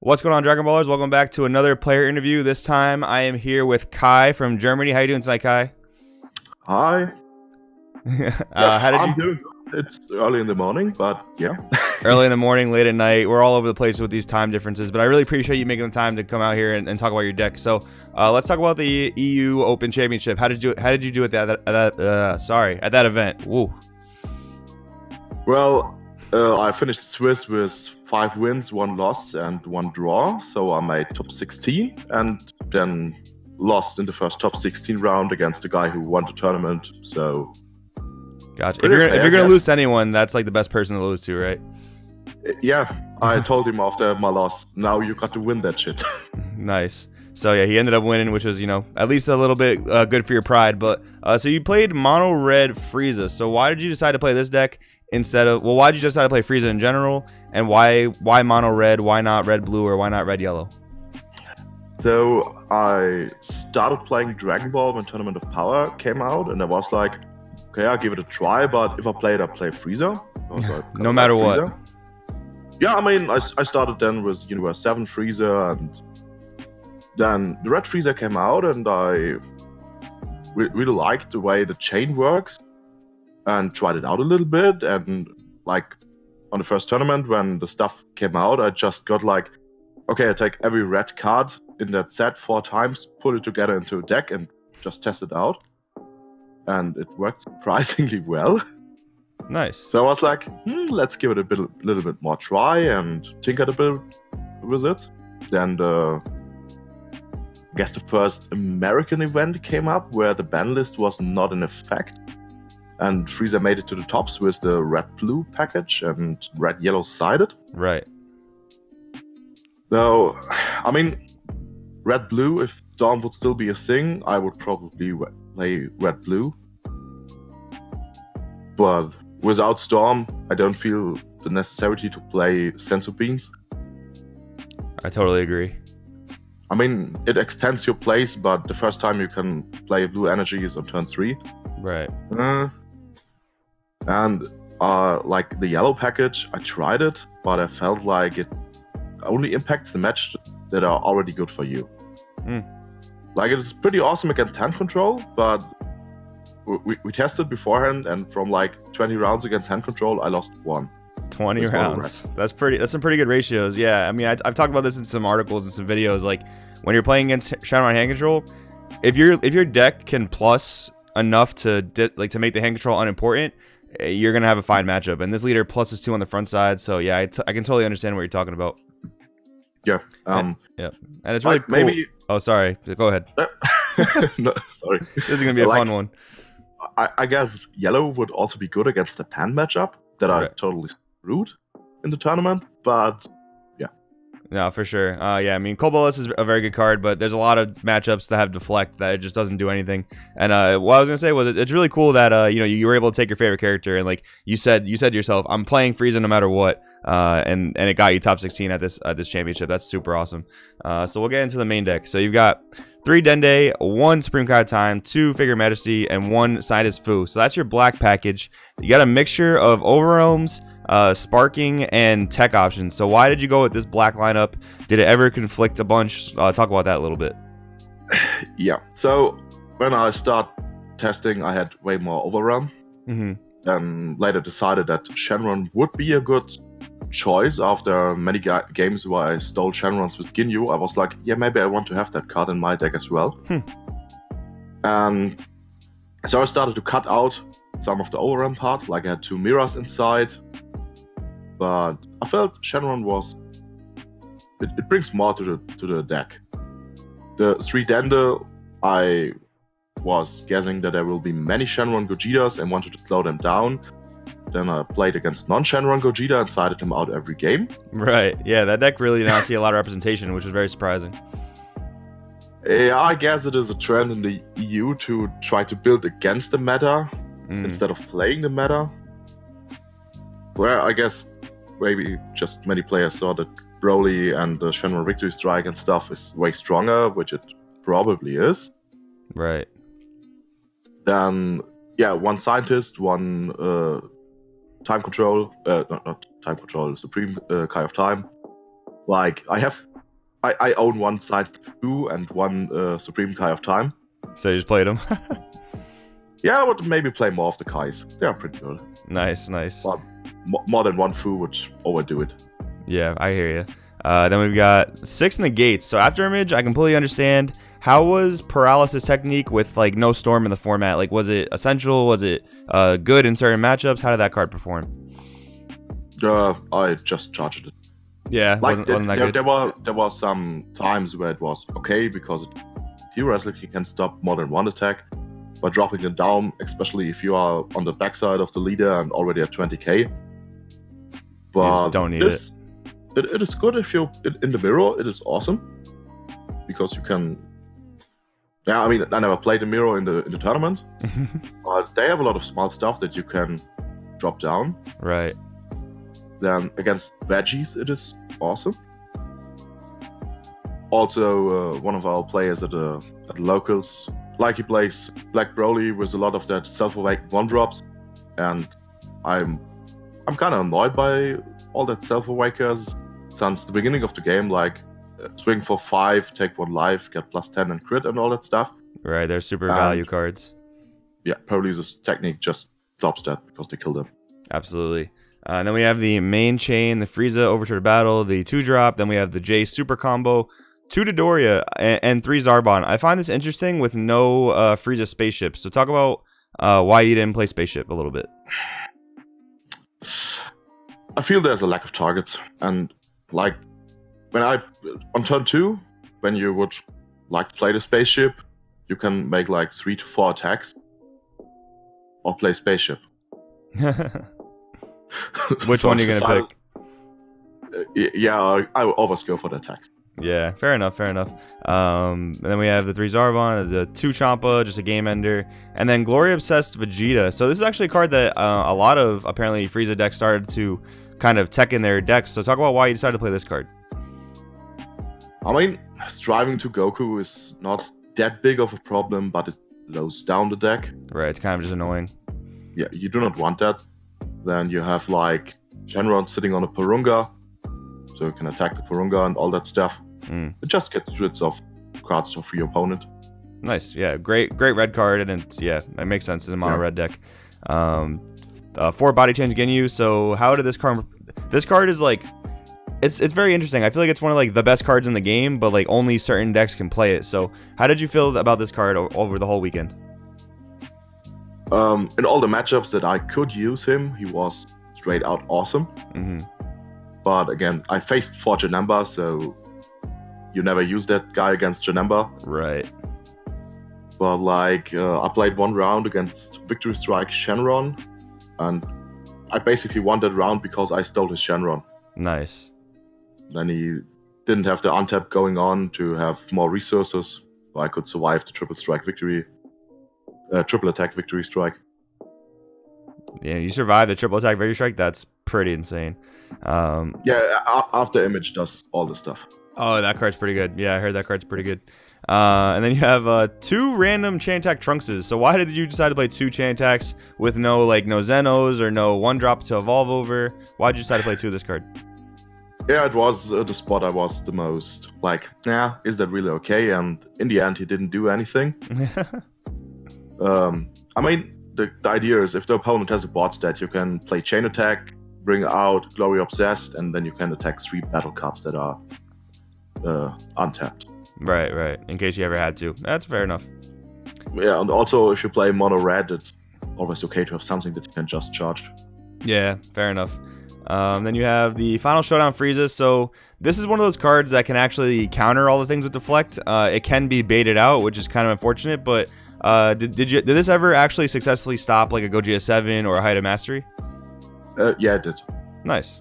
What's going on, Dragon Ballers? Welcome back to another player interview. This time I am here with Kai from Germany. How you doing tonight, Kai? Hi. I'm doing good. It's early in the morning, but yeah. Early in the morning, late at night. We're all over the place with these time differences, but I really appreciate you making the time to come out here and talk about your deck. So let's talk about the EU Open Championship. How did you do at that event? Woo. Well, I finished Swiss with 5 wins, 1 loss, and 1 draw. So I made top 16, and then lost in the first top 16 round against the guy who won the tournament. So, gotcha. If you're gonna lose to anyone, that's like the best person to lose to, right? Yeah, I told him after my loss, now you got to win that shit. Nice. So yeah, he ended up winning, which was, you know, at least a little bit good for your pride. But so you played mono red Frieza. So why did you decide to play this deck instead of, well, why did you decide to play Frieza in general, and why mono red? Why not red blue, or why not red yellow? So I started playing Dragon Ball when Tournament of Power came out, and I was like, okay, I'll give it a try, but if I play Frieza. Like, no matter what. Yeah, I mean, I started then with Universe 7 Frieza, and then the red Frieza came out, and I really liked the way the chain works, and tried it out a little bit, and like on the first tournament when the stuff came out, I just got like, okay, I take every red card in that set 4 times, put it together into a deck, and just test it out. And it worked surprisingly well. Nice. So I was like, let's give it a little bit more try and tinker a bit with it. Then I guess the first American event came up where the ban list was not in effect. And Frieza made it to the tops with the red-blue package and red-yellow sided. Right. So, I mean, red-blue, if Storm would still be a thing, I would probably play red-blue. But without Storm, I don't feel the necessity to play Senzu Beans. I totally agree. I mean, it extends your plays, but the first time you can play blue energy is on turn 3. Right. And like the yellow package, I tried it, but I felt like it only impacts the match that are already good for you. Like, it's pretty awesome against hand control, but we tested beforehand, and from like 20 rounds against hand control, I lost 1. 20 rounds. That's some pretty good ratios. Yeah, I mean, I've talked about this in some articles and some videos. Like, when you're playing against Shadowrun hand control, if your deck can plus enough to make the hand control unimportant, you're gonna have a fine matchup. And this leader pluses 2 on the front side, so yeah, I can totally understand what you're talking about. Yeah. And it's really like, cool. Maybe. Oh, sorry. Go ahead. No, sorry. This is gonna be a fun one. I guess yellow would also be good against the pan matchup that I totally screwed in the tournament, but yeah. No, for sure. Yeah, I mean, Cobalus is a very good card, but there's a lot of matchups that have deflect that it just doesn't do anything. And what I was gonna say was, it's really cool that you were able to take your favorite character, and like you said to yourself, I'm playing Frieza no matter what, and it got you top 16 at this championship. That's super awesome. So we'll get into the main deck. So you've got 3 Dende, 1 Supreme Kai Time, 2 Figure Majesty, and 1 Scientist Fu. So that's your black package. You got a mixture of Overwhelms, sparking, and tech options. So why did you go with this black lineup? Did it ever conflict a bunch? Talk about that a little bit. Yeah. So when I start testing, I had way more Overwhelm. Then later decided that Shenron would be a good choice after many games where I stole Shenrons with Ginyu. I was like, yeah, maybe I want to have that card in my deck as well. And so I started to cut out some of the Overrun part, like I had 2 mirrors inside, but I felt Shenron was, it brings more to the deck. The 3 Dende, I was guessing that there will be many Shenron Gojitas and wanted to slow them down. Then I played against non-Shenron Gogeta and sided him out every game. Right, yeah, that deck really did not see a lot of representation, which was very surprising. Yeah, I guess it is a trend in the EU to try to build against the meta instead of playing the meta. Where I guess maybe just many players saw that Broly and the Shenron Victory Strike and stuff is way stronger, which it probably is. Right. Then, yeah, 1 Scientist, 1 Time Control, not Time Control, Supreme Kai of Time. Like, I have I own one side Fu and one Supreme Kai of Time. So you just played them? Yeah, I would maybe play more of the Kais. They are pretty good. Nice, nice. But more than one Fu would overdo it. Yeah, I hear you. Then we've got 6 negates. So after image, I completely understand. How was paralysis technique with like no storm in the format? Like, was it essential? Was it good in certain matchups? How did that card perform? I just charged it. Yeah, like wasn't that good? There were some times where it was okay because it theoretically can stop more than one attack. By dropping it down, especially if you are on the backside of the leader and already at 20k. But you just don't need it. It is good if you in the mirror. It is awesome because you can. Yeah, I mean, I never played the mirror in the tournament, but they have a lot of small stuff that you can drop down. Right. Then against veggies, it is awesome. Also, one of our players at locals. Like he plays Black Broly with a lot of that self-awake 1-drops, and I'm kind of annoyed by all that self-awakers since the beginning of the game, like swing for 5, take 1 life, get +10 and crit and all that stuff. Right, they're super value cards. Yeah, Paralysis technique just stops that because they kill them. Absolutely. And then we have the main chain, the Frieza Overture to Battle, the 2-drop, then we have the J super combo, 2 Dodoria, and 3 Zarbon. I find this interesting with no Frieza spaceship. So talk about why you didn't play spaceship a little bit. I feel there's a lack of targets, and like on turn 2, when you would like play the spaceship, you can make like 3 to 4 attacks, or play spaceship. Which So one are you gonna pick? Yeah, I will always go for the attacks. Yeah, fair enough, fair enough. And then we have the 3 Zarbon, the 2 Champa, just a game ender, and then Glory Obsessed Vegeta. So this is actually a card that a lot of apparently Frieza decks started to kind of tech in their decks. So talk about why you decided to play this card. I mean, striving to Goku is not that big of a problem, but it slows down the deck. Right, it's kind of just annoying. Yeah, you do not want that. Then you have like Shenron sitting on a Purunga, so you can attack the Purunga and all that stuff. It just gets rid of cards for your opponent. Nice, yeah, great red card, and it's, yeah, it makes sense in a mono red deck. 4 body change Ginyu. So how did this card? This card is like, it's very interesting. I feel like it's one of like the best cards in the game, but like only certain decks can play it. So how did you feel about this card over the whole weekend? In all the matchups that I could use him, he was straight out awesome. But again, I faced 4 Janemba, so you never use that guy against Janemba. Right. But like, I played 1 round against Victory Strike Shenron, and I basically won that round because I stole his Shenron. Nice. Then he didn't have the untap going on to have more resources, so I could survive the triple attack victory strike. Yeah, you survived the triple attack victory strike. That's pretty insane. Yeah, after image does all the stuff. Oh, that card's pretty good. Yeah, I heard that card's pretty good. And then you have 2 random chain attack Trunkses. So why did you decide to play 2 chain attacks with no Zenos or no 1-drop to evolve over? Why did you decide to play 2 of this card? Yeah, it was the spot I was the most like, yeah, is that really okay? And in the end, he didn't do anything. I mean, the idea is if the opponent has a board stat, you can play chain attack, bring out Glory Obsessed, and then you can attack 3 battle cards that are untapped. Right. In case you ever had to. That's fair enough. Yeah, and also if you play mono red, it's always okay to have something that you can just charge. Yeah, fair enough. Then you have the Final Showdown Frieza. So this is one of those cards that can actually counter all the things with Deflect. It can be baited out, which is kind of unfortunate, but did this ever actually successfully stop like a Gogeta 7 or a Height of Mastery? Yeah, it did. Nice.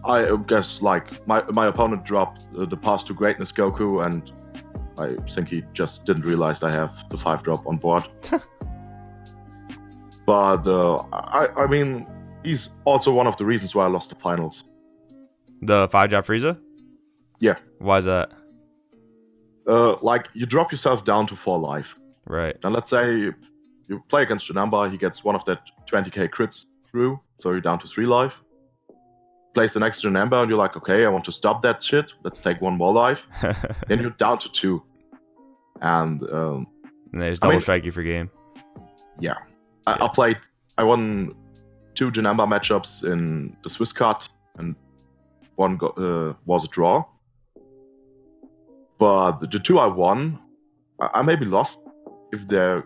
I guess like my opponent dropped the Path to Greatness Goku, and I think he just didn't realize I have the 5-drop on board. But I mean, he's also one of the reasons why I lost the finals. The 5-drop Frieza? Yeah. Why is that? Like you drop yourself down to 4 life. Right. And let's say you play against Janemba, he gets one of that 20k crits through, so you're down to 3 life. place the next Janemba, and you're like, okay, I want to stop that shit. Let's take one more life. Then you're down to 2. And they just double strike you for game. Yeah. I won 2 Janemba matchups in the Swiss cut, and one was a draw. But the 2 I won, I maybe lost. If the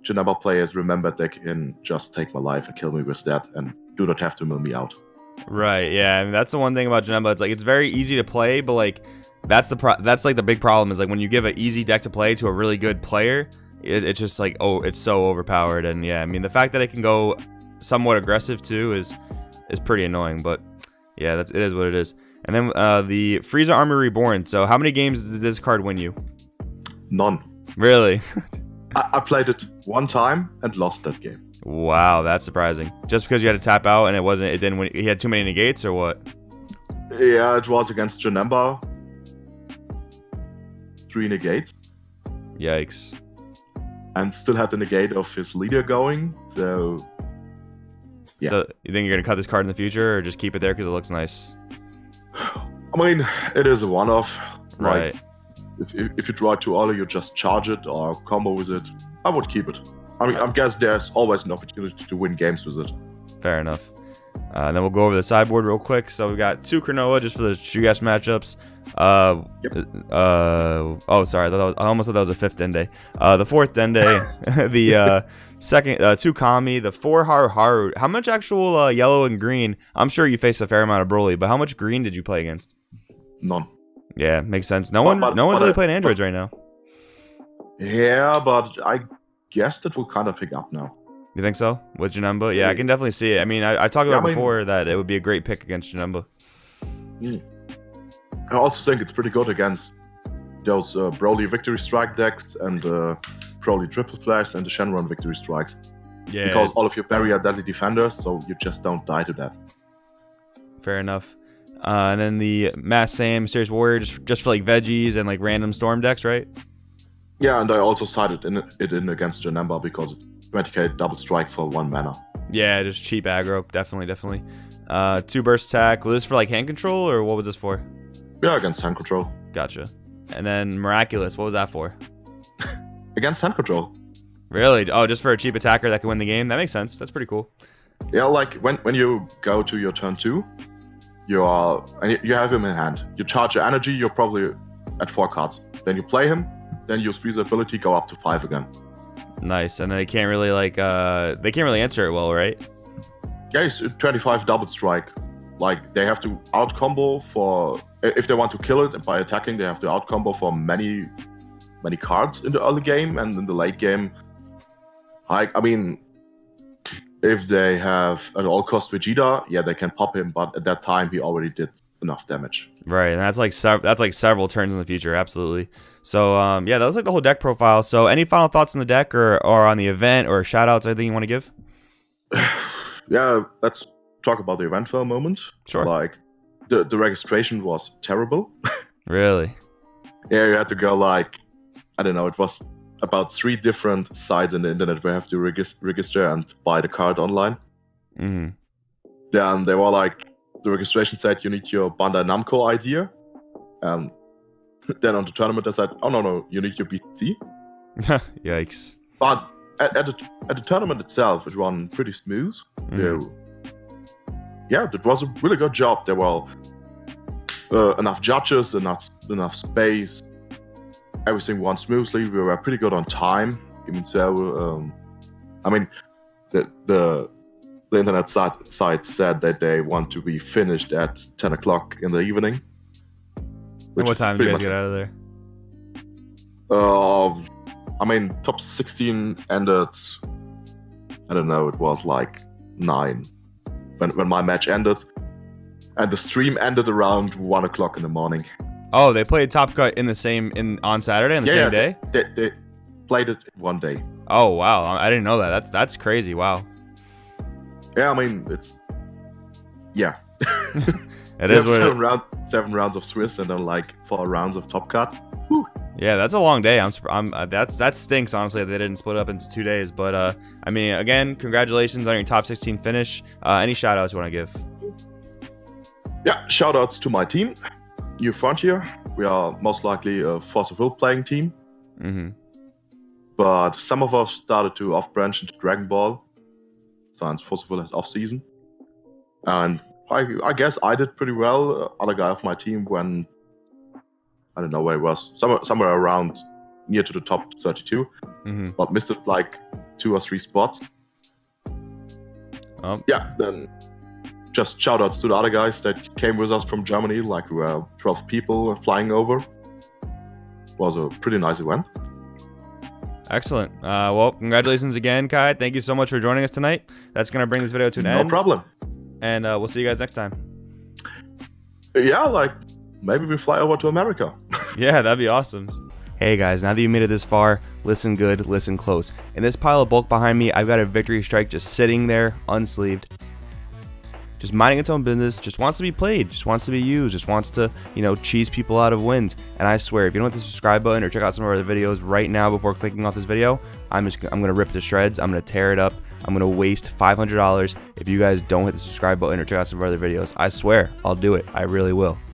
Janemba players remembered, they can just take my life and kill me with that, and do not have to mill me out. Right, yeah, I mean, that's the one thing about Janemba. It's like it's very easy to play, but like that's like the big problem is like when you give an easy deck to play to a really good player, it's just like, oh, it's so overpowered. And yeah, I mean, the fact that it can go somewhat aggressive too is pretty annoying. But yeah, it is what it is. And then the Frieza Army Reborn. So how many games did this card win you? None. Really? I played it 1 time and lost that game. Wow, that's surprising. Just because you had to tap out and it didn't win. He had too many negates or what? Yeah, it was against Janemba. 3 negates. Yikes. And still had the negate of his leader going, so... Yeah. So, you think you're going to cut this card in the future, or just keep it there because it looks nice? I mean, it is a one-off. Right. Like, if you draw it too early, you just charge it or combo with it. I would keep it. I mean, I guess there's always an opportunity to win games with it. Fair enough. And then we'll go over the sideboard real quick. So we've got 2 Cronoa just for the Shugash matchups. Oh, sorry. I almost thought that was a 5th Dende. The 4th Dende. The second 2 Kami. The 4 Haru. How much actual yellow and green? I'm sure you faced a fair amount of Broly, but how much green did you play against? None. Yeah, makes sense. No one's really playing androids right now. Yeah, but I guess that will kind of pick up now. You think so? With Janemba? Yeah, I can definitely see it. I mean, I talked about before that it would be a great pick against Janemba. I also think it's pretty good against those Broly Victory Strike decks and Broly Triple Flash and the Shenron Victory Strikes. Yeah. Because all of your barrier deadly defenders, so you just don't die to that. Fair enough. And then the Mass Saiyan Mysterious Warrior just for like veggies and like random storm decks, right? Yeah, and I also sided it in against Janemba because it's 20k double strike for 1 mana. Yeah, just cheap aggro, definitely. 2 burst attack. Was this for like hand control or what was this for? Yeah, against hand control. Gotcha. And then Miraculous, what was that for? Against hand control. Really? Oh, just for a cheap attacker that can win the game? That makes sense. That's pretty cool. Yeah, like when you go to your turn 2, you have him in hand. You charge your energy, you're probably at 4 cards. Then you play him, then use Frieza ability, go up to 5 again. Nice, and they can't really like they can't really answer it well, right? Yeah, it's 25 double strike. Like they have to out combo for if they want to kill it by attacking, they have to out combo for many cards in the early game and in the late game. I mean, if they have an all cost Vegeta, yeah, they can pop him, but at that time he already did enough damage. Right, and that's like several turns in the future, absolutely. So yeah, that was like the whole deck profile. So any final thoughts on the deck or on the event or shout outs, anything you want to give? Yeah, let's talk about the event for a moment. Sure. Like the registration was terrible. Really? Yeah, you had to go like, I don't know, it was about 3 different sites in the internet where you have to register and buy the card online. Mm-hmm. Then they were like, the registration said you need your Bandai Namco ID. And then on the tournament they said, oh no, you need your BC. Yikes. But at the tournament itself, it ran pretty smooth. Mm-hmm. Yeah, that was a really good job. There were enough judges, enough space. Everything went smoothly. We were pretty good on time. Even so, I mean, the internet site said that they want to be finished at 10 o'clock in the evening. And what time did you guys get out of there? I mean, top 16 ended, I don't know, it was like 9 when my match ended. And the stream ended around 1 o'clock in the morning. Oh, they played Top Cut on Saturday on the same day? They played it one day. Oh, wow. I didn't know that. That's crazy. Wow. Yeah, I mean, it's... Yeah. It is what 7 rounds of Swiss and then like 4 rounds of Top Cut. Whew. Yeah, that's a long day. That stinks, honestly, that they didn't split up into 2 days. But, I mean, again, congratulations on your top 16 finish. Any shout-outs you want to give? Yeah, shoutouts to my team, New Frontier. We are most likely a Force of Will playing team. But some of us started to off-branch into Dragon Ball, since Force of Will has off-season. And I guess I did pretty well. Other guy of my team went, I don't know where it was, somewhere around near to the top 32, but missed it like 2 or 3 spots. Yeah, then just shoutouts to the other guys that came with us from Germany, like we were 12 people flying over. It was a pretty nice event. Excellent. Well, congratulations again, Kai. Thank you so much for joining us tonight. That's going to bring this video to an end. No problem. And we'll see you guys next time. Yeah, like maybe we fly over to America. Yeah, that'd be awesome. Hey guys, now that you made it this far, listen good, listen close. In this pile of bulk behind me, I've got a victory strike just sitting there, unsleeved. Just minding its own business, just wants to be played, just wants to be used, just wants to, you know, cheese people out of wins. And I swear, if you don't hit the subscribe button or check out some of our other videos right now before clicking off this video, I'm gonna rip it to shreds. I'm gonna tear it up. I'm gonna waste $500 if you guys don't hit the subscribe button or check out some of our other videos. I swear, I'll do it. I really will.